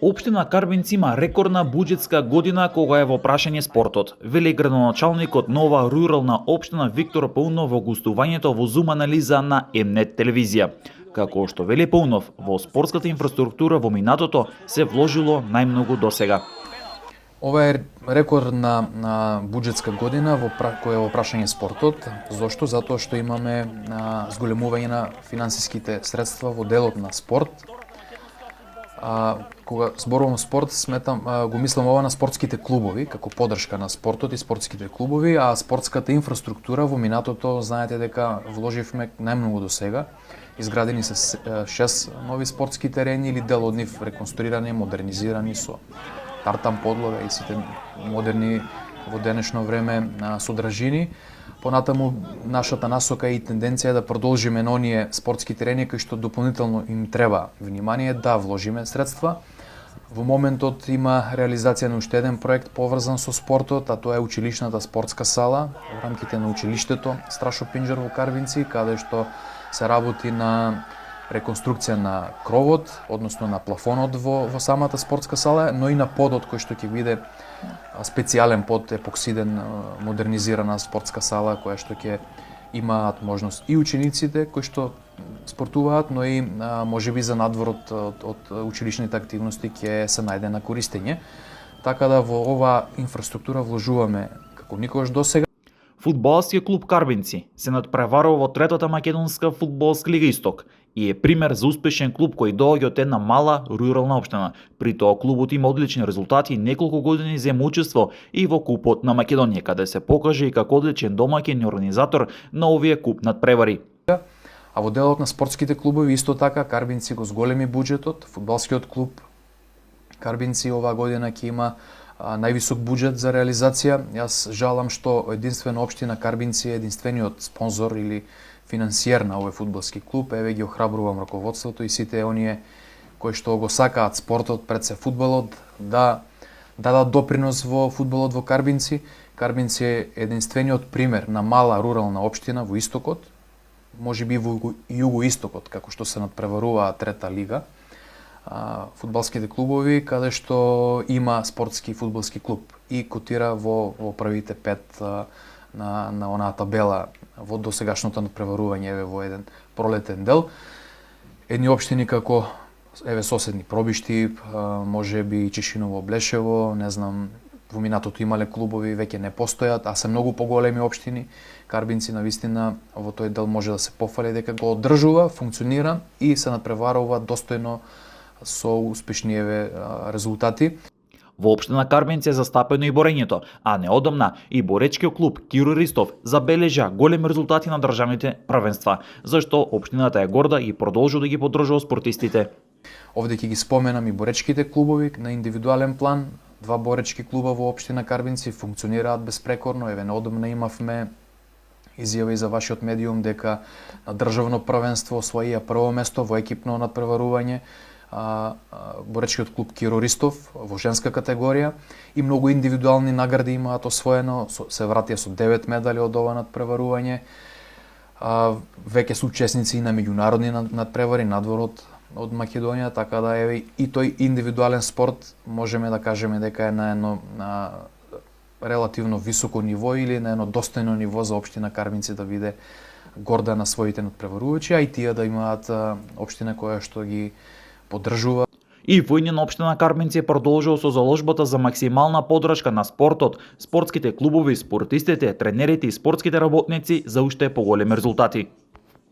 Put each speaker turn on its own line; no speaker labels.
Општина Карбинци има рекордна буџетска година кога е во прашање спортот, вели градоначалникот на ова рурална општина Виктор Паунов во гостувањето во Зум анализа на М-нет телевизија. Како што вели Паунов, во спортската инфраструктура во минатото се вложило најмногу досега.
Ова е рекордна буџетска година која е во прашање спортот. Зошто? Затоа што имаме зголемување на финансиските средства во делот на спорт. Кога зборувам спорт, го мислам ова на спортските клубови, како поддршка на спортот и спортските клубови, а спортската инфраструктура во минатото, знаете дека вложивме најмногу до сега. Изградени се 6 нови спортски терени или дел од нив реконструирани, модернизирани со тартан подлога и сите модерни во денешно време содржини. Понатаму нашата насока и тенденција е да продолжиме на оние спортски терени кои што дополнително им треба внимание, да вложиме средства. Во моментот има реализација на уште еден проект поврзан со спортот, а тоа е училишната спортска сала во рамките на училиштето Страшо Пинџер во Карбинци, каде што се работи на реконструкција на кровот, односно на плафонот во самата спортска сала, но и на подот кој што ќе биде специјален под епоксиден модернизирана спортска сала која што ќе имаат можност и учениците кои што спортуваат, но и можеби за надворот од училишните активности ќе се најде на користење. Така да во ова инфраструктура вложуваме како никогаш досега.
Фудбалскиот клуб Карбинци се надпреварува во третата македонска фудбалска лига Исток и е пример за успешен клуб кој доаѓа од една мала рурална општина. При тоа клубот има одлични резултати и неколку години зема учество и во Купот на Македонија, каде се покаже и како одличен домаќин и организатор на овие куп надпревари.
А во делот на спортските клубови исто така Карбинци го зголеми буџетот. Фудбалскиот клуб Карбинци оваа година ќе има највисок буџет за реализација. Јас жалам што единствено општина Карбинци е единствениот спонзор или финансиер на овој фудбалски клуб. Еве ги охрабрувам раководството и сите оние кои што го сакаат спортот, пред се фудбалот, да дадат допринос во фудбалот во Карбинци. Карбинци е единствениот пример на мала рурална општина во Истокот, можеби во југоистокот, како што се надпреварува трета лига. Фудбалските клубови каде што има спортски фудбалски клуб и котира во првите 5 на онаа табела во досегашното надпреварување во еден пролетен дел. Едни општини како соседни Пробишти, можеби Чешиново, Блешево, не знам, во минатото имале клубови, веќе не постојат, а се многу поголеми општини. Карбинци навистина во тој дел може да се пофали дека го одржува, функционира и се надпреварува достојно со успешниеве резултати.
Во општина Карбинци е застапено и борењето, а неодамна и боречкиот клуб Киро Ристов забележа големи резултати на државните првенства, зашто општината е горда и продолжува да ги поддржува спортистите.
Овде ќе ги споменам и боречките клубови на индивидуален план. 2 боречки клуба во општина Карбинци функционираат безпрекорно. Еве неодамна имавме изјава и за вашиот медиум дека на државно првенство освоија прво место во екипно надпреварување боречкиот клуб Киро Ристов во женска категорија и многу индивидуални награди имаат освоено, се вратија со 9 медали од ова надпреварување. Веќе се учесници и на меѓународни надпревари надвор од Македонија, така да еве и тој индивидуален спорт можеме да кажеме дека е на едно релативно високо ниво или на едно достојно ниво за општина Карбинци да биде горда на своите надпреварувачи, а и тие да имаат општина која што ги поддржува.
И војни на општина Карбинци продолжува со заложбата за максимална поддршка на спортот, спортските клубови, спортистите, тренерите и спортските работници за уште поголеми резултати.